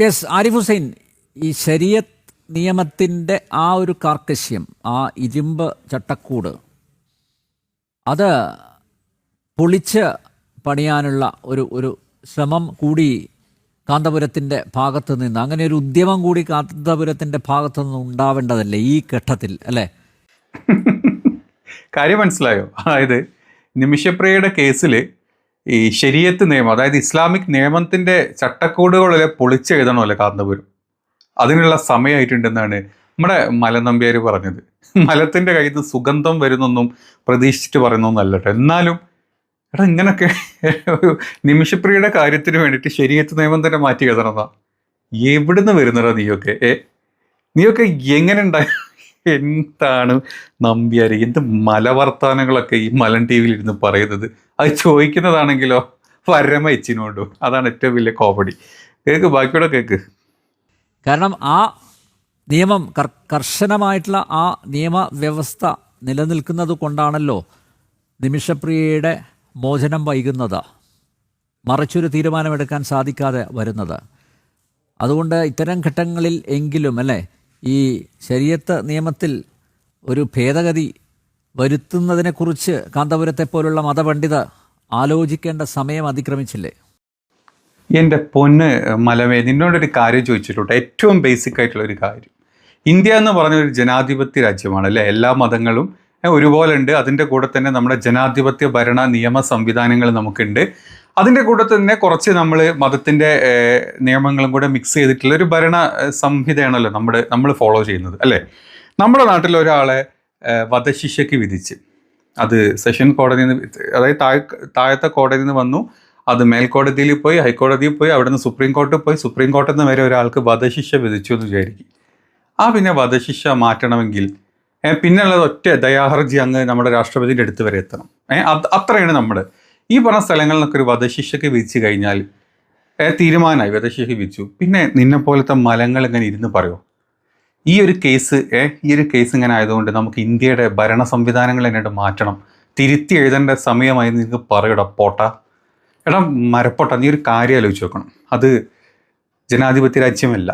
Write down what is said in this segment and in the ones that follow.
Yes, Arif Hussain, ഈ ശരീഅത്ത് നിയമത്തിൻ്റെ ആ ഒരു കാർക്കശ്യം, ആ ഇരുമ്പ് ചട്ടക്കൂട്, അത് പൊളിച്ച് പണിയാനുള്ള ഒരു ശ്രമം കൂടി കാന്തപുരത്തിൻ്റെ ഭാഗത്ത് നിന്ന്, അങ്ങനെ ഒരു ഉദ്യമം കൂടി കാന്തപുരത്തിൻ്റെ ഭാഗത്തു നിന്ന് ഉണ്ടാവേണ്ടതല്ലേ ഈ ഘട്ടത്തിൽ, അല്ലേ? കാര്യം മനസ്സിലായോ? അതായത് നിമിഷപ്രിയയുടെ കേസിൽ ഈ ശരീഅത്ത് നിയമം, അതായത് ഇസ്ലാമിക് നിയമത്തിന്റെ ചട്ടക്കൂടുകളിലെ പൊളിച്ചെഴുതണമല്ലോ കാന്തപുരം. അതിനുള്ള സമയമായിട്ടുണ്ടെന്നാണ് നമ്മുടെ മലനമ്പ്യാർ പറഞ്ഞത്. മലത്തിന്റെ കയ്യിൽ നിന്ന് സുഗന്ധം വരുന്നൊന്നും പ്രതീക്ഷിച്ചിട്ട് പറയുന്നൊന്നല്ല കേട്ടോ. എന്നാലും എടാ, ഇങ്ങനൊക്കെ ഒരു നിമിഷപ്രിയയുടെ കാര്യത്തിന് വേണ്ടിയിട്ട് ശരീഅത്ത് നിയമം തന്നെ മാറ്റി എഴുതണതാ. എവിടുന്ന് വരുന്നടാ നീയൊക്കെ എങ്ങനെ ഉണ്ടായി? എന്താണ് നമ്പ്യാർ, എന്ത് മലവർത്താനങ്ങളൊക്കെ ഈ മലൻ ടി വിയിൽ ഇരുന്ന് പറയുന്നത്? അത് ചോദിക്കുന്നതാണെങ്കിലോ പരമ എച്ചിനോണ്ടു. അതാണ് ഏറ്റവും വലിയ കോമഡി. Cake, ബാക്കിയോടെ cake. കാരണം ആ നിയമം, കർശനമായിട്ടുള്ള ആ നിയമവ്യവസ്ഥ നിലനിൽക്കുന്നത് കൊണ്ടാണല്ലോ നിമിഷപ്രിയയുടെ മോചനം വൈകുന്നത്, മറിച്ചൊരു തീരുമാനമെടുക്കാൻ സാധിക്കാതെ വരുന്നത്. അതുകൊണ്ട് ഇത്തരം ഘട്ടങ്ങളിൽ എങ്കിലും, അല്ലേ, ഈ ശരീഅത്ത് നിയമത്തിൽ ഒരു ഭേദഗതി വരുത്തുന്നതിനെക്കുറിച്ച് കാന്തപുരത്തെ പോലുള്ള മതപണ്ഡിതർ ആലോചിക്കേണ്ട സമയം അതിക്രമിച്ചില്ലേ? എൻ്റെ പൊന്ന് മലമേ, നിന്നോടൊരു കാര്യം ചോദിച്ചിട്ടുണ്ട്. ഏറ്റവും ബേസിക് ആയിട്ടുള്ള ഒരു കാര്യം. ഇന്ത്യ എന്ന് പറഞ്ഞ ഒരു ജനാധിപത്യ രാജ്യമാണ്, അല്ലേ? എല്ലാ മതങ്ങളും ഒരുപോലെ ഉണ്ട്. അതിൻ്റെ കൂടെ തന്നെ നമ്മുടെ ജനാധിപത്യ ഭരണ നിയമ സംവിധാനങ്ങൾ നമുക്കുണ്ട്. അതിൻ്റെ കൂടെ തന്നെ കുറച്ച് നമ്മൾ മതത്തിൻ്റെ നിയമങ്ങളും കൂടെ മിക്സ് ചെയ്തിട്ടുള്ള ഒരു ഭരണ സംഹിതയാണല്ലോ നമ്മൾ ഫോളോ ചെയ്യുന്നത്, അല്ലേ? നമ്മുടെ നാട്ടിൽ ഒരാളെ വധശിക്ഷയ്ക്ക് വിധിച്ച്, അത് സെഷൻ കോടതിയിൽ നിന്ന്, അതായത് താഴത്തെ കോടതിയിൽ നിന്ന് വന്നു, അത് മേൽക്കോടതിയിൽ പോയി, ഹൈക്കോടതിയിൽ പോയി, അവിടെ നിന്ന് സുപ്രീം കോടതിയിൽ പോയി, സുപ്രീം കോടതിയിൽ നിന്ന് വരെ ഒരാൾക്ക് വധശിക്ഷ വിധിച്ചു എന്ന് വിചാരിക്കും. പിന്നെ വധശിക്ഷ മാറ്റണമെങ്കിൽ പിന്നുള്ളത് ഒറ്റ ദയാഹർജി അങ്ങ് നമ്മുടെ രാഷ്ട്രപതിയുടെ അടുത്ത് വരെ എത്തണം. അത്രയാണ് നമ്മുടെ ഈ പറഞ്ഞ സ്ഥലങ്ങളിലൊക്കെ ഒരു വധശിക്ഷയ്ക്ക് വിധിച്ചു കഴിഞ്ഞാൽ തീരുമാനമായി, വധശിക്ഷയ്ക്ക് വിധിച്ചു. പിന്നെ നിന്നെ പോലത്തെ മലങ്ങൾ ഇങ്ങനെ ഇരുന്ന് പറയോ ഈ ഒരു കേസ് ഇങ്ങനെ ആയതുകൊണ്ട് നമുക്ക് ഇന്ത്യയുടെ ഭരണ സംവിധാനങ്ങൾ എന്നെ മാറ്റണം, തിരുത്തി എഴുതേണ്ട സമയമായി നിങ്ങൾക്ക് പറയടാ പോട്ടാ. എടാ മരപ്പൊട്ട, നീ ഒരു കാര്യം ആലോചിച്ച് നോക്കണം. അത് ജനാധിപത്യ രാജ്യമല്ല,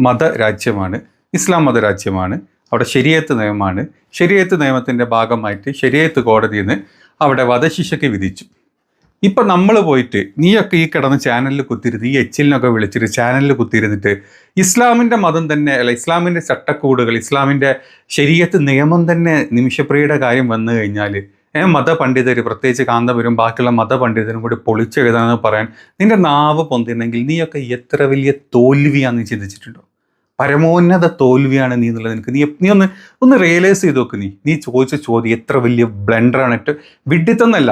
മതരാജ്യമാണ്, ഇസ്ലാം മതരാജ്യമാണ്. അവിടെ ശരീഅത്ത് നിയമമാണ്. ശരീഅത്ത് നിയമത്തിൻ്റെ ഭാഗമായിട്ട് ശരീഅത്ത് കോടതിയിൽ നിന്ന് അവിടെ വധശിക്ഷയ്ക്ക് വിധിച്ചു. ഇപ്പം നമ്മൾ പോയിട്ട് നീയൊക്കെ ഈ കിടന്ന് ചാനലിൽ കുത്തിരുന്ന്, ഈ എച്ചിലിനൊക്കെ വിളിച്ചിട്ട് ചാനലിൽ കുത്തിയിരുന്നിട്ട് ഇസ്ലാമിൻ്റെ മതം തന്നെ, അല്ല ഇസ്ലാമിൻ്റെ ചട്ടക്കൂടുകൾ, ഇസ്ലാമിൻ്റെ ശരീഅത്ത് നിയമം തന്നെ നിമിഷപ്രിയയുടെ കാര്യം വന്നു കഴിഞ്ഞാൽ മതപണ്ഡിതർ, പ്രത്യേകിച്ച് കാന്തപുരം, ബാക്കിയുള്ള മതപണ്ഡിതരും കൂടി പൊളിച്ചെഴുതാമെന്ന് പറയാൻ നിന്റെ നാവ് പൊന്തിരുന്നെങ്കിൽ നീയൊക്കെ എത്ര വലിയ തോൽവിയാണെന്ന് ചിന്തിച്ചിട്ടുണ്ടോ? പരമോന്നത തോൽവിയാണ് നീ എന്നുള്ളത് നീ ഒന്ന് റിയലൈസ് ചെയ്ത് നോക്ക്. നീ ചോദിച്ച ചോദ്യം എത്ര വലിയ ബ്ലണ്ടറാണ്. വിഡ്ഢിത്തന്നല്ല,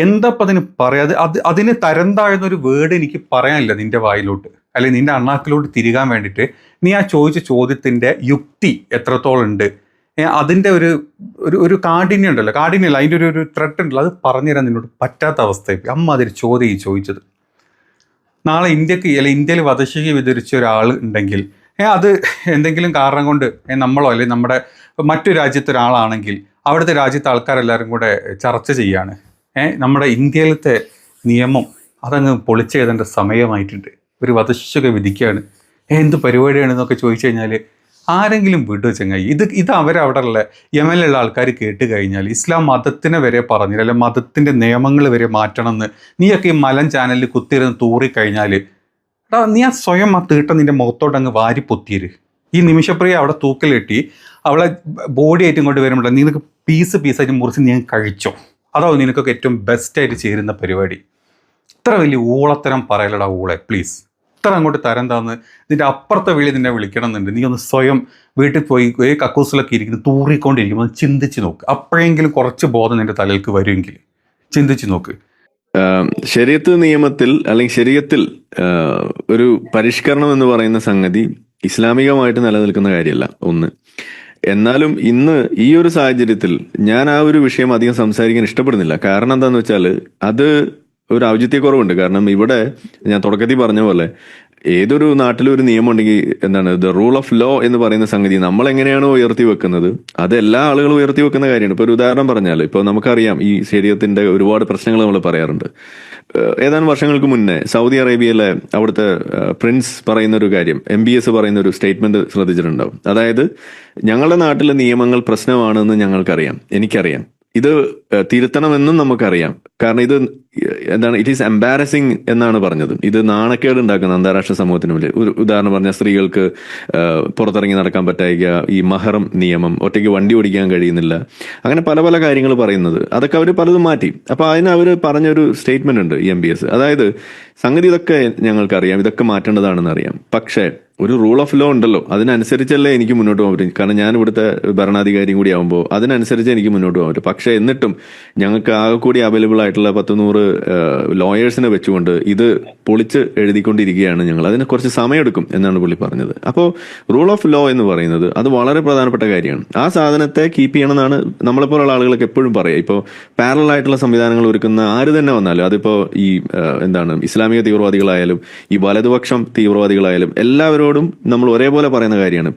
എന്തപ്പം അതിന് പറയാതെ അതിന് തരം താഴ്ന്നൊരു വേർഡ് എനിക്ക് പറയാനില്ല നിന്റെ വായിലോട്ട്, അല്ലെങ്കിൽ നിന്റെ അണ്ണാക്കിലോട്ട് തിരികാൻ വേണ്ടിയിട്ട്. നീ ആ ചോദിച്ച ചോദ്യത്തിൻ്റെ യുക്തി എത്രത്തോളം ഉണ്ട്, അതിൻ്റെ ഒരു കാഠിന്യം ഉണ്ടല്ലോ, കാഠിന്യമല്ല, അതിൻ്റെ ഒരു ത്രെട്ട് ഉണ്ടല്ലോ, അത് പറഞ്ഞുതരാൻ നിന്നോട് പറ്റാത്ത അവസ്ഥയായി. അതൊരു ചോദ്യം ഈ ചോദിച്ചത്. നാളെ ഇന്ത്യയിൽ വധശിക്ഷ വിധിച്ച ഒരാൾ ഉണ്ടെങ്കിൽ, അത് എന്തെങ്കിലും കാരണം കൊണ്ട് നമ്മളോ അല്ലെങ്കിൽ നമ്മുടെ മറ്റു രാജ്യത്തെ ഒരാളാണെങ്കിൽ, അവിടുത്തെ രാജ്യത്തെ ആൾക്കാരെല്ലാവരും കൂടെ ചർച്ച ചെയ്യാണ്, നമ്മുടെ ഇന്ത്യയിലത്തെ നിയമം അതങ്ങ് പൊളിച്ചെഴുതേണ്ട സമയമായിട്ടുണ്ട്, ഒരു വധശിക്ഷ വിധിക്കുകയാണ്, എന്ത് പരിപാടിയാണെന്നൊക്കെ ചോദിച്ചു കഴിഞ്ഞാൽ ആരെങ്കിലും വിടുക ചങ്ങായി? ഇത് അവരവിടെ ഉള്ള യമനിലുള്ള ആൾക്കാർ കേട്ട് കഴിഞ്ഞാൽ ഇസ്ലാം മതത്തിനെ വരെ പറഞ്ഞില്ല, അല്ലെങ്കിൽ മതത്തിൻ്റെ നിയമങ്ങൾ വരെ മാറ്റണമെന്ന് നീയൊക്കെ ഈ മലൻ ചാനലിൽ കുത്തിയിരുന്ന് തൂറിക്കഴിഞ്ഞാൽ, നീ ആ സ്വയം ആ തീട്ടം നിൻ്റെ മുഖത്തോട്ട് അങ്ങ് വാരി പൊത്തിയര്. ഈ നിമിഷപ്രിയ അവിടെ തൂക്കിലെട്ടി അവളെ ബോഡി ആയിട്ട് ഇങ്ങോട്ട് വരുമ്പോൾ നിനക്ക് പീസായിട്ട് മുറിച്ച് നീ കഴിച്ചോ? അതാവും നിനക്കൊക്കെ ഏറ്റവും ബെസ്റ്റായിട്ട് ചേരുന്ന പരിപാടി. ഇത്ര വലിയ ഊളത്തരം പറയലടാ ഊളെ, പ്ലീസ്. ഇത്ര അങ്ങോട്ട് തരം താന്ന് നിൻ്റെ അപ്പുറത്തെ വിളി നിന്നെ വിളിക്കണം എന്നുണ്ട്. നീ ഒന്ന് സ്വയം വീട്ടിൽ പോയി കക്കൂസിലൊക്കെ ഇരിക്കുന്നത് തൂറിക്കൊണ്ടിരിക്കുമ്പോൾ ഒന്ന് ചിന്തിച്ച് നോക്ക്. അപ്പോഴെങ്കിലും കുറച്ച് ബോധം നിൻ്റെ തലയിലേക്ക് വരുമെങ്കിൽ ചിന്തിച്ച് നോക്ക്. ശരീഅത്ത് നിയമത്തിൽ അല്ലെങ്കിൽ ശരീഅത്തിൽ ഒരു പരിഷ്കരണം എന്ന് പറയുന്ന സംഗതി ഇസ്ലാമികമായിട്ട് നിലനിൽക്കുന്ന കാര്യമല്ല ഒന്ന്. എന്നാലും ഇന്ന് ഈ ഒരു സാഹചര്യത്തിൽ ഞാൻ ആ ഒരു വിഷയം അധികം സംസാരിക്കാൻ ഇഷ്ടപ്പെടുന്നില്ല. കാരണം എന്താണെന്ന് വെച്ചാൽ അത് ഒരു ഔചിത്യക്കുറവുണ്ട്. കാരണം ഇവിടെ ഞാൻ തുടക്കത്തിൽ പറഞ്ഞ പോലെ ഏതൊരു നാട്ടിലും ഒരു നിയമം ഉണ്ടെങ്കിൽ എന്താണ് ദ റൂൾ ഓഫ് ലോ എന്ന് പറയുന്ന സംഗതി നമ്മൾ എങ്ങനെയാണോ ഉയർത്തി വെക്കുന്നത് അത് എല്ലാ ആളുകളും ഉയർത്തി വെക്കുന്ന കാര്യമാണ്. ഇപ്പൊ ഒരു ഉദാഹരണം പറഞ്ഞാൽ, ഇപ്പൊ നമുക്കറിയാം ഈ ശരീരത്തിന്റെ ഒരുപാട് പ്രശ്നങ്ങൾ നമ്മൾ പറയാറുണ്ട്. ഏതാനും വർഷങ്ങൾക്ക് മുന്നേ സൗദി അറേബ്യയിലെ അവിടുത്തെ പ്രിൻസ് പറയുന്ന ഒരു കാര്യം, MBS പറയുന്ന ഒരു സ്റ്റേറ്റ്മെന്റ് ശ്രദ്ധിച്ചിട്ടുണ്ടാവും. അതായത് ഞങ്ങളുടെ നാട്ടിലെ നിയമങ്ങൾ പ്രശ്നമാണെന്ന് ഞങ്ങൾക്കറിയാം, എനിക്കറിയാം, ഇത് തിരുത്തണമെന്നും നമുക്കറിയാം. കാരണം ഇത് എന്താണ്, ഇറ്റ് ഈസ് എംബാരസിങ് എന്നാണ് പറഞ്ഞത്. ഇത് നാണക്കേട് ഉണ്ടാക്കുന്ന അന്താരാഷ്ട്ര സമൂഹത്തിന് മുന്നിൽ. ഒരു ഉദാഹരണം പറഞ്ഞാൽ സ്ത്രീകൾക്ക് പുറത്തിറങ്ങി നടക്കാൻ പറ്റായിക, ഈ മഹറം നിയമം, ഒറ്റയ്ക്ക് വണ്ടി ഓടിക്കാൻ കഴിയുന്നില്ല, അങ്ങനെ പല പല കാര്യങ്ങൾ പറയുന്നത്, അതൊക്കെ അവർ പലതും മാറ്റി. അപ്പൊ അതിന് അവർ പറഞ്ഞൊരു സ്റ്റേറ്റ്മെന്റ് ഉണ്ട് ഈ MBS. അതായത് സംഗതി ഇതൊക്കെ ഞങ്ങൾക്കറിയാം, ഇതൊക്കെ മാറ്റേണ്ടതാണെന്ന് അറിയാം, പക്ഷേ ഒരു റൂൾ ഓഫ് ലോ ഉണ്ടല്ലോ, അതിനനുസരിച്ചല്ലേ എനിക്ക് മുന്നോട്ട് പോകാൻ പറ്റും. കാരണം ഞാൻ ഇവിടുത്തെ ഭരണാധികാരിയും കൂടി ആകുമ്പോൾ അതിനനുസരിച്ച് എനിക്ക് മുന്നോട്ട് പോകാൻ പറ്റും. പക്ഷേ എന്നിട്ടും ഞങ്ങൾക്ക് ആകെ കൂടി അവൈലബിൾ ആയിട്ടുള്ള 100 ലോയേഴ്സിനെ വെച്ചുകൊണ്ട് ഇത് പൊളിച്ച് എഴുതിക്കൊണ്ടിരിക്കുകയാണ് ഞങ്ങൾ. അതിന് കുറച്ച് സമയമെടുക്കും എന്നാണ് പുള്ളി പറഞ്ഞത്. അപ്പോൾ റൂൾ ഓഫ് ലോ എന്ന് പറയുന്നത് അത് വളരെ പ്രധാനപ്പെട്ട കാര്യമാണ്. ആ സാധനത്തെ കീപ്പ് ചെയ്യണമെന്നാണ് നമ്മളെപ്പോലുള്ള ആളുകളൊക്കെ എപ്പോഴും പറയുക. ഇപ്പോൾ പാരലൽ ആയിട്ടുള്ള സംവിധാനങ്ങൾ ഒരുക്കുന്ന ആര് തന്നെ വന്നാലും, അതിപ്പോൾ ഈ ഇസ്ലാമിക തീവ്രവാദികളായാലും ഈ വലതുപക്ഷം തീവ്രവാദികളായാലും എല്ലാവരോടും നമ്മൾ ഒരേപോലെ പറയുന്ന കാര്യമാണ്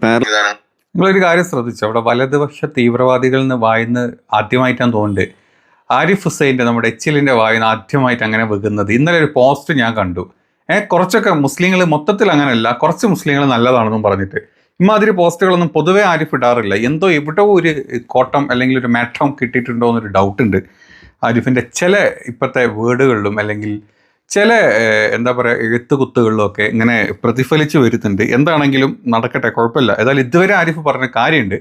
നിങ്ങളൊരു കാര്യം ശ്രദ്ധിച്ചു, അവിടെ വലതുപക്ഷ തീവ്രവാദികൾ എന്ന് വായിന്ന് ആദ്യമായിട്ടാണ് തോന്നുന്നത് ആരിഫ് ഹുസൈൻ്റെ, നമ്മുടെ എച്ചിലിൻ്റെ വായിന്ന് ആദ്യമായിട്ട് അങ്ങനെ വെക്കുന്നത്. ഇന്നലെ ഒരു പോസ്റ്റ് ഞാൻ കണ്ടു. കുറച്ചൊക്കെ മുസ്ലിങ്ങൾ, മൊത്തത്തിൽ അങ്ങനെയല്ല, കുറച്ച് മുസ്ലിങ്ങൾ നല്ലതാണെന്നും പറഞ്ഞിട്ട് ഇമാതിരി പോസ്റ്റുകളൊന്നും പൊതുവേ ആരിഫ് ഇടാറില്ല. എന്തോ എവിടെ ഒരു കോട്ടം അല്ലെങ്കിൽ ഒരു മാറ്റം കിട്ടിയിട്ടുണ്ടോ എന്നൊരു ഡൗട്ടുണ്ട് ആരിഫിൻ്റെ ചില ഇപ്പോഴത്തെ വേർഡുകളിലും അല്ലെങ്കിൽ ചില എന്താ പറയുക എഴുത്തുകുത്തുകളിലും ഒക്കെ ഇങ്ങനെ പ്രതിഫലിച്ച് വരുന്നുണ്ട്. എന്താണെങ്കിലും നടക്കട്ടെ, കുഴപ്പമില്ല. ഏതായാലും ഇതുവരെ ആരിഫ് പറഞ്ഞ കാര്യമുണ്ട്.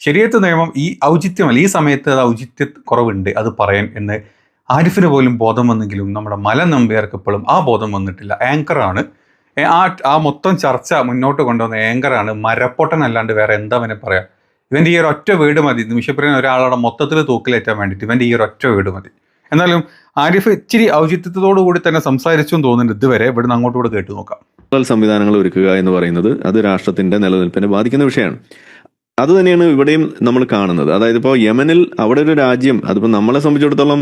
ശരീഅത്ത് നിയമം ഈ ഔചിത്യമല്ല, ഈ സമയത്ത് അത് ഔചിത്യ കുറവുണ്ട് അത് പറയാൻ എന്ന് ആരിഫിന് പോലും ബോധം വന്നെങ്കിലും നമ്മുടെ മല നമ്പ്യാർക്ക് ഇപ്പോഴും ആ ബോധം വന്നിട്ടില്ല. ആങ്കറാണ് ആ മൊത്തം ചർച്ച മുന്നോട്ട് കൊണ്ടുവന്ന ആങ്കറാണ്, മരപ്പൊട്ടനല്ലാണ്ട് വേറെ എന്താ അവനെ പറയാം. ഇവൻ്റെ ഈ ഒരു ഒറ്റ വീട് മതി നിമിഷപ്രിയൻ ഒരാളുടെ മൊത്തത്തിൽ തൂക്കിലേറ്റാൻ വേണ്ടിയിട്ട് ഇവൻ്റെ ഈ ഒരു ഒറ്റ വീട് മതി. എന്നാലും ആരിഫ് ഇച്ചിരി ഔചിത്യത്തോടു കൂടി തന്നെ സംസാരിച്ചു തോന്നുന്നുണ്ട് ഇതുവരെ. ഇവിടുന്ന് അങ്ങോട്ടുകൂടെ കേട്ടു നോക്കാം. സംവിധാനങ്ങൾ ഒരുക്കുക എന്ന് പറയുന്നത് അത് രാഷ്ട്രത്തിന്റെ നിലനിൽപ്പിനെ ബാധിക്കുന്ന വിഷയമാണ്. അത് തന്നെയാണ് ഇവിടെയും നമ്മൾ കാണുന്നത്. അതായത് ഇപ്പോൾ യമനിൽ അവിടെ ഒരു രാജ്യം, അതിപ്പോൾ നമ്മളെ സംബന്ധിച്ചിടത്തോളം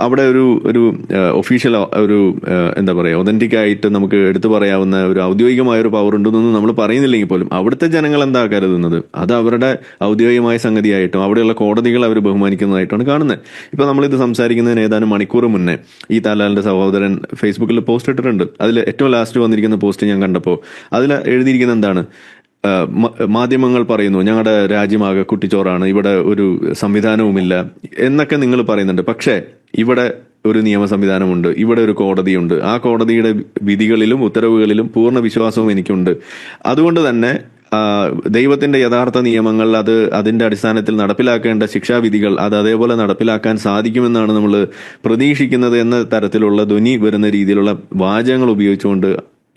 അവിടെ ഒരു ഒഫീഷ്യൽ ഒരു എന്താ പറയുക ഒതന്റിക് ആയിട്ട് നമുക്ക് എടുത്തു പറയാവുന്ന ഒരു ഔദ്യോഗികമായ ഒരു പവർ ഉണ്ടെന്നൊന്നും നമ്മൾ പറയുന്നില്ലെങ്കിൽ പോലും അവിടുത്തെ ജനങ്ങൾ എന്താ കരുതുന്നത്, അത് അവരുടെ ഔദ്യോഗികമായ സംഗതിയായിട്ടും അവിടെയുള്ള കോടതികൾ അവർ ബഹുമാനിക്കുന്നതായിട്ടാണ് കാണുന്നത്. ഇപ്പോൾ നമ്മളിത് സംസാരിക്കുന്നതിന് ഏതാനും മണിക്കൂർ മുന്നേ ഈ താലാലിന്റെ സഹോദരൻ ഫേസ്ബുക്കിൽ പോസ്റ്റ് ഇട്ടിട്ടുണ്ട്. അതിൽ ഏറ്റവും ലാസ്റ്റ് വന്നിരിക്കുന്ന പോസ്റ്റ് ഞാൻ കണ്ടപ്പോൾ അതിൽ എഴുതിയിരിക്കുന്നത് എന്താണ്, മാധ്യമങ്ങൾ പറയുന്നു ഞങ്ങളുടെ രാജ്യമാകെ കുട്ടിച്ചോറാണ്, ഇവിടെ ഒരു സംവിധാനവുമില്ല എന്നൊക്കെ നിങ്ങൾ പറയുന്നുണ്ട്. പക്ഷേ ഇവിടെ ഒരു നിയമ സംവിധാനമുണ്ട്, ഇവിടെ ഒരു കോടതിയുണ്ട്, ആ കോടതിയുടെ വിധികളിലും ഉത്തരവുകളിലും പൂർണ്ണ വിശ്വാസവും എനിക്കുണ്ട്. അതുകൊണ്ട് തന്നെ ദൈവത്തിന്റെ യഥാർത്ഥ നിയമങ്ങൾ അതിന്റെ അടിസ്ഥാനത്തിൽ നടപ്പിലാക്കേണ്ട ശിക്ഷാവിധികൾ അത് അതേപോലെ നടപ്പിലാക്കാൻ സാധിക്കുമെന്നാണ് നമ്മൾ പ്രതീക്ഷിക്കുന്നത് എന്ന തരത്തിലുള്ള ധ്വനി വരുന്ന രീതിയിലുള്ള വാചകങ്ങൾ ഉപയോഗിച്ചുകൊണ്ട്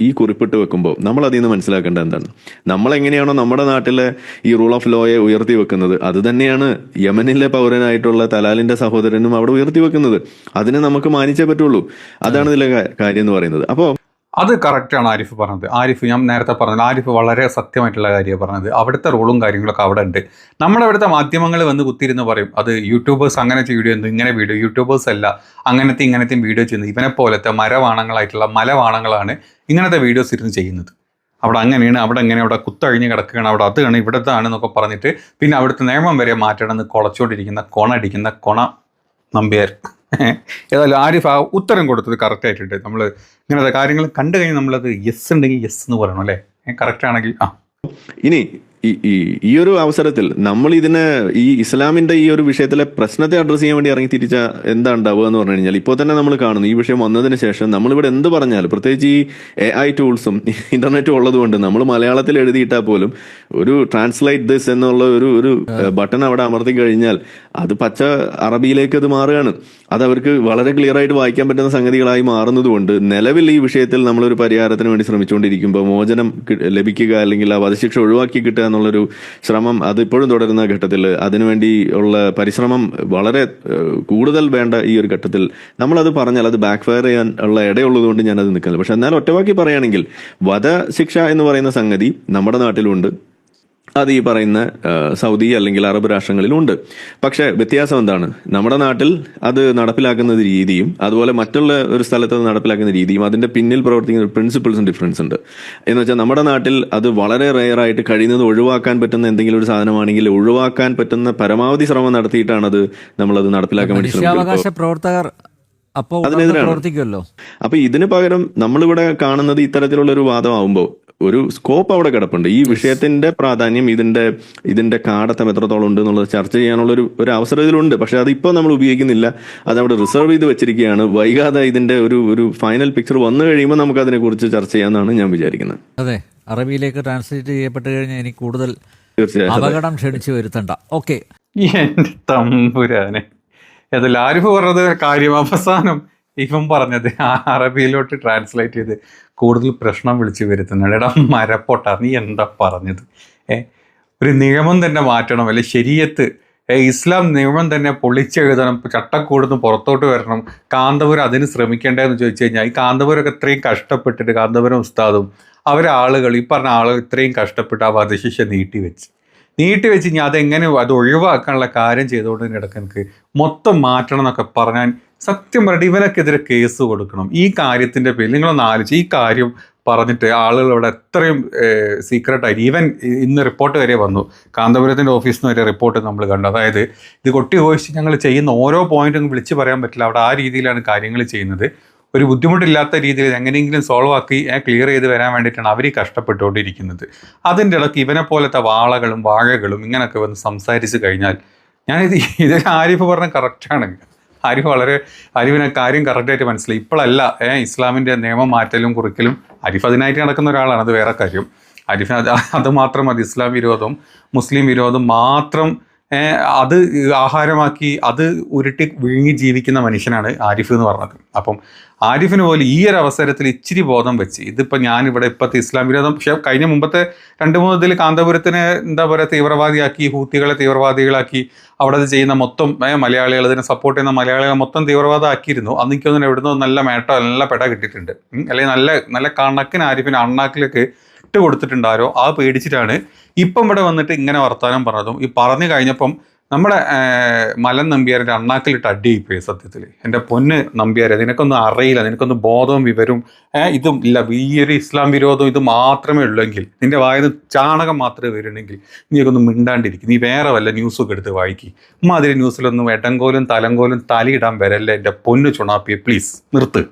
ഈ കുറിപ്പിട്ട് വെക്കുമ്പോൾ നമ്മൾ അതിൽ നിന്ന് മനസ്സിലാക്കേണ്ടത് എന്താണ്, നമ്മൾ എങ്ങനെയാണോ നമ്മുടെ നാട്ടിലെ ഈ റൂൾ ഓഫ് ലോയെ ഉയർത്തി വെക്കുന്നത് അത് തന്നെയാണ് യമനിലെ പൗരനായിട്ടുള്ള തലാലിന്റെ സഹോദരനും അവിടെ ഉയർത്തി വെക്കുന്നത്. അതിനെ നമുക്ക് മാനിച്ചേ പറ്റുള്ളൂ. അതാണ് ഇതിലെ കാര്യം എന്ന് പറയുന്നത്. അപ്പോൾ അത് കറക്റ്റാണ് ആരിഫ് പറഞ്ഞത്. ഞാൻ നേരത്തെ പറഞ്ഞത് ആരിഫ് വളരെ സത്യമായിട്ടുള്ള കാര്യമാണ് പറഞ്ഞത്. അവിടുത്തെ റൂളും കാര്യങ്ങളൊക്കെ അവിടെ ഉണ്ട്. നമ്മുടെ അവിടുത്തെ മാധ്യമങ്ങൾ വന്ന് കുത്തിയിരുന്ന് പറയും അത് യൂട്യൂബേഴ്സ് അങ്ങനെ വീഡിയോ എന്ത് ഇങ്ങനെ വീഡിയോ, യൂട്യൂബേഴ്സ് അല്ല ഇങ്ങനത്തെയും വീഡിയോ ചെയ്യുന്നത്, ഇവനെ പോലത്തെ മരവാണങ്ങളായിട്ടുള്ള മലവാണങ്ങളാണ് ഇങ്ങനത്തെ വീഡിയോസ് ഇരുന്ന് ചെയ്യുന്നത്. അവിടെ അങ്ങനെയാണ്, അവിടെ എങ്ങനെ, അവിടെ കുത്തഴിഞ്ഞ് കിടക്കുകയാണ്, അവിടെ അതാണ് ഇവിടത്താണെന്നൊക്കെ പറഞ്ഞിട്ട് പിന്നെ അവിടുത്തെ നിയമം വരെ മാറ്റണമെന്ന് കുളച്ചോണ്ടിരിക്കുന്ന കൊണടിക്കുന്ന കൊണ നമ്പ്യാർ. ഏതായാലും ആരിഫ് ആ ഉത്തരം കൊടുത്തത് കറക്റ്റായിട്ടുണ്ട്. നമ്മൾ ഇങ്ങനത്തെ കാര്യങ്ങൾ കണ്ടു കഴിഞ്ഞാൽ നമ്മളത് യെസ് ഉണ്ടെങ്കിൽ യെസ് എന്ന് പറയണം അല്ലേ, കറക്റ്റ് ആണെങ്കിൽ. ഇനി ഈ ഒരു അവസരത്തിൽ നമ്മൾ ഇതിനെ ഈ ഇസ്ലാമിന്റെ ഈ ഒരു വിഷയത്തിലെ പ്രശ്നത്തെ അഡ്രസ് ചെയ്യാൻ വേണ്ടി ഇറങ്ങി തിരിച്ച എന്താ ഉണ്ടാവുക എന്ന് പറഞ്ഞു കഴിഞ്ഞാൽ ഇപ്പോൾ തന്നെ നമ്മൾ കാണുന്നു ഈ വിഷയം വന്നതിന് ശേഷം നമ്മളിവിടെ എന്ത് പറഞ്ഞാലും, പ്രത്യേകിച്ച് ഈ AI ടൂൾസും ഇന്റർനെറ്റും ഉള്ളതുകൊണ്ട് നമ്മൾ മലയാളത്തിൽ എഴുതിയിട്ടാൽ പോലും ഒരു ട്രാൻസ്ലേറ്റ് ദിസ് എന്നുള്ള ഒരു ബട്ടൺ അവിടെ അമർത്തി കഴിഞ്ഞാൽ അത് പച്ച അറബിയിലേക്ക് അത് മാറുകയാണ്. അത് അവർക്ക് വളരെ ക്ലിയർ ആയിട്ട് വായിക്കാൻ പറ്റുന്ന സംഗതികളായി മാറുന്നതുകൊണ്ട് നിലവിൽ ഈ വിഷയത്തിൽ നമ്മളൊരു പരിഹാരത്തിന് വേണ്ടി ശ്രമിച്ചുകൊണ്ടിരിക്കുമ്പോൾ മോചനം ലഭിക്കുക അല്ലെങ്കിൽ ആ വധശിക്ഷ ഒഴിവാക്കി കിട്ടുക എന്നുള്ളൊരു ശ്രമം അതിപ്പോഴും തുടരുന്ന ഘട്ടത്തിൽ അതിനുവേണ്ടി ഉള്ള പരിശ്രമം വളരെ കൂടുതൽ വേണ്ട ഈ ഒരു ഘട്ടത്തിൽ നമ്മളത് പറഞ്ഞാൽ അത് ബാക്ക് ഫയർ ചെയ്യാൻ ഉള്ള ഇടയുള്ളതുകൊണ്ട് ഞാനത് നിൽക്കുന്നില്ല. പക്ഷെ എന്നാൽ ഒറ്റവാക്കി പറയുകയാണെങ്കിൽ വധശിക്ഷ എന്ന് പറയുന്ന സംഗതി നമ്മുടെ നാട്ടിലുണ്ട്, അത് ഈ പറയുന്ന സൗദി അല്ലെങ്കിൽ അറബ് രാഷ്ട്രങ്ങളിലുണ്ട്. പക്ഷേ വ്യത്യാസം എന്താണ്, നമ്മുടെ നാട്ടിൽ അത് നടപ്പിലാക്കുന്ന രീതിയും അതുപോലെ മറ്റുള്ള ഒരു സ്ഥലത്ത് അത് നടപ്പിലാക്കുന്ന രീതിയും അതിന്റെ പിന്നിൽ പ്രവർത്തിക്കുന്ന പ്രിൻസിപ്പിൾസും ഡിഫറൻസ് ഉണ്ട്. എന്ന് വെച്ചാൽ നമ്മുടെ നാട്ടിൽ അത് വളരെ റെയറായിട്ട് കഴിയുന്നത് ഒഴിവാക്കാൻ പറ്റുന്ന എന്തെങ്കിലും ഒരു സാധനമാണെങ്കിൽ ഒഴിവാക്കാൻ പറ്റുന്ന പരമാവധി ശ്രമം നടത്തിയിട്ടാണ് അത് നമ്മളത് നടപ്പിലാക്കാൻ വേണ്ടി ശ്രമിക്കുന്നത്. മനുഷ്യാവകാശ പ്രവർത്തകർ അപ്പോൾ അതിനെതിരാണ്. പ്രവർത്തിക്കുമല്ലോ. അപ്പൊ ഇതിന് പകരം നമ്മളിവിടെ കാണുന്നത് ഇത്തരത്തിലുള്ള ഒരു വാദമാവുമ്പോൾ ഒരു സ്കോപ്പ് അവിടെ കിടപ്പുണ്ട്. ഈ വിഷയത്തിന്റെ പ്രാധാന്യം, ഇതിന്റെ കാടത്തം എത്രത്തോളം ഉണ്ട് എന്നുള്ളത് ചർച്ച ചെയ്യാനുള്ള ഒരു അവസരം ഇതിലുണ്ട്. പക്ഷെ അതിപ്പോ നമ്മൾ ഉപയോഗിക്കുന്നില്ല, അത് അവിടെ റിസർവ് ചെയ്ത് വെച്ചിരിക്കുകയാണ്. വൈകാതെ ഇതിന്റെ ഒരു ഫൈനൽ പിക്ചർ വന്നു കഴിയുമ്പോൾ നമുക്ക് അതിനെ കുറിച്ച് ചർച്ച ചെയ്യാമെന്നാണ് ഞാൻ വിചാരിക്കുന്നത്. അതെ, അറബിയിലേക്ക് ട്രാൻസ്ലേറ്റ് ചെയ്യപ്പെട്ട് കഴിഞ്ഞാൽ എനിക്ക് കൂടുതൽ തീർച്ചയായും അപകടം ക്ഷണിച്ചു വരുത്തണ്ട. ഓക്കെ, എന്റെ തമ്പുരാനെ, അതിൽ ആരിഫ് പറഞ്ഞത് കാര്യം അവസാനം ഇവൻ പറഞ്ഞത് അറബിയിലോട്ട് ട്രാൻസ്ലേറ്റ് ചെയ്ത് കൂടുതൽ പ്രശ്നം വിളിച്ചു വരുത്തുന്നുണ്ട്. എടാ മരപ്പൊട്ട, നീ എന്താ പറഞ്ഞത്? ഒരു നിയമം തന്നെ മാറ്റണം, അല്ലെ ശരീഅത്ത് ഇസ്ലാം നിയമം തന്നെ പൊളിച്ചെഴുതണം, ചട്ടക്കൂടുന്ന് പുറത്തോട്ട് വരണം, കാന്തപുരം അതിന് ശ്രമിക്കേണ്ടതെന്ന് ചോദിച്ചു കഴിഞ്ഞാൽ, ഈ കാന്തപുരമൊക്കെ ഇത്രയും കഷ്ടപ്പെട്ടിട്ട്, കാന്തപുരം ഉസ്താദും അവരെ ആളുകൾ, ഈ പറഞ്ഞ ആളുകൾ ഇത്രയും കഷ്ടപ്പെട്ട് ആ വധശിക്ഷ നീട്ടിവെച്ച് ഇനി അതെങ്ങനെ അത് ഒഴിവാക്കാനുള്ള കാര്യം ചെയ്തുകൊണ്ട് കിടക്കാൻ എനിക്ക് മൊത്തം മാറ്റണം എന്നൊക്കെ പറഞ്ഞാൽ, സത്യം പറഞ്ഞിട്ട് ഇവനൊക്കെതിരെ കേസ് കൊടുക്കണം ഈ കാര്യത്തിൻ്റെ പേരിൽ. നിങ്ങളൊന്ന് ആലോചിച്ച്, ഈ കാര്യം പറഞ്ഞിട്ട് ആളുകൾ ഇവിടെ എത്രയും സീക്രട്ടായിട്ട്, ഈവൻ ഇന്ന് റിപ്പോർട്ട് വരെ വന്നു, കാന്തപുരത്തിൻ്റെ ഓഫീസിൽ നിന്ന് വരെ റിപ്പോർട്ട് നമ്മൾ കണ്ടു. അതായത് ഇത് കൊട്ടി ഘോഷിച്ച് ഞങ്ങൾ ചെയ്യുന്ന ഓരോ പോയിന്റും വിളിച്ച് പറയാൻ പറ്റില്ല, അവിടെ ആ രീതിയിലാണ് കാര്യങ്ങൾ ചെയ്യുന്നത്. ഒരു ബുദ്ധിമുട്ടില്ലാത്ത രീതിയിൽ എങ്ങനെയെങ്കിലും സോൾവ് ആക്കി ക്ലിയർ ചെയ്ത് വരാൻ വേണ്ടിയിട്ടാണ് അവർ കഷ്ടപ്പെട്ടുകൊണ്ടിരിക്കുന്നത്. അതിൻ്റെ ഇടയ്ക്ക് ഇവനെ പോലത്തെ വാളകളും വാഴകളും ഇങ്ങനെയൊക്കെ വന്ന് സംസാരിച്ച് കഴിഞ്ഞാൽ, ഇതിൽ ആരിഫ് പറഞ്ഞ കറക്റ്റാണ്. ആരിഫിനെ കാര്യം കറക്റ്റായിട്ട് മനസ്സിലായി. ഇപ്പോഴല്ല ഇസ്ലാമിൻ്റെ നിയമം മാറ്റലും കുറിക്കലും. ആരിഫ് അതിനായിട്ട് നടക്കുന്ന ഒരാളാണ്, അത് വേറെ കാര്യം. ആരിഫിന് അത് മാത്രം മതി. ഇസ്ലാം വിരോധവും മുസ്ലിം വിരോധവും മാത്രം അത് ആഹാരമാക്കി അത് ഉരുട്ടി വിഴുങ്ങി ജീവിക്കുന്ന മനുഷ്യനാണ് ആരിഫ് എന്ന് പറഞ്ഞത്. അപ്പം ആരിഫിന് പോലും ഈ ഒരു അവസരത്തിൽ ഇച്ചിരി ബോധം വെച്ച്, ഇതിപ്പോൾ ഞാനിവിടെ ഇപ്പോഴത്തെ ഇസ്ലാം വിരോധം, പക്ഷേ കഴിഞ്ഞ മുമ്പത്തെ 2-3 ഇതിൽ കാന്തപുരത്തിനെ എന്താ പറയുക തീവ്രവാദിയാക്കി, ഹൂത്തികളെ തീവ്രവാദികളാക്കി, അവിടെ അത് ചെയ്യുന്ന മൊത്തം മലയാളികൾ, ഇതിനെ സപ്പോർട്ട് ചെയ്യുന്ന മലയാളികളെ മൊത്തം തീവ്രവാദമാക്കിയിരുന്നു. അന്ന് എനിക്കൊന്നും എവിടുന്നോ നല്ല മേട്ടോ നല്ല പെട കിട്ടിയിട്ടുണ്ട്, അല്ലെങ്കിൽ നല്ല കണക്കിന് ആരിഫിന് അണ്ണാക്കിലേക്ക് ഇട്ട് കൊടുത്തിട്ടുണ്ട് ആരോ. ആ പേടിച്ചിട്ടാണ് ഇപ്പം ഇവിടെ വന്നിട്ട് ഇങ്ങനെ വർത്താനം പറഞ്ഞതും. ഈ പറഞ്ഞു കഴിഞ്ഞപ്പം നമ്മുടെ മലൻ നമ്പ്യാരുടെ അണ്ണാക്കിലിട്ട് അടിയിപ്പോയി സത്യത്തിൽ. എൻ്റെ പൊന്ന് നമ്പ്യാരെ, നിനക്കൊന്നും അറിയില്ല, നിനക്കൊന്നും ബോധവും വിവരവും ഇതും ഇല്ല. ഈ ഒരു ഇസ്ലാം വിരോധം ഇത് മാത്രമേ ഉള്ളെങ്കിൽ, നിൻ്റെ വായന ചാണകം മാത്രമേ വരുന്നെങ്കിൽ നീക്കൊന്നും മിണ്ടാണ്ടിരിക്കും. നീ വേറെ വല്ല ന്യൂസൊക്കെ എടുത്ത് വായിക്കും. അതിൽ ന്യൂസിലൊന്നും എടങ്കോലും തലങ്കോലും തലയിടാൻ വരല്ലേ എൻ്റെ പൊന്നു ചുണാപ്പിയെ, പ്ലീസ് നിർത്ത്.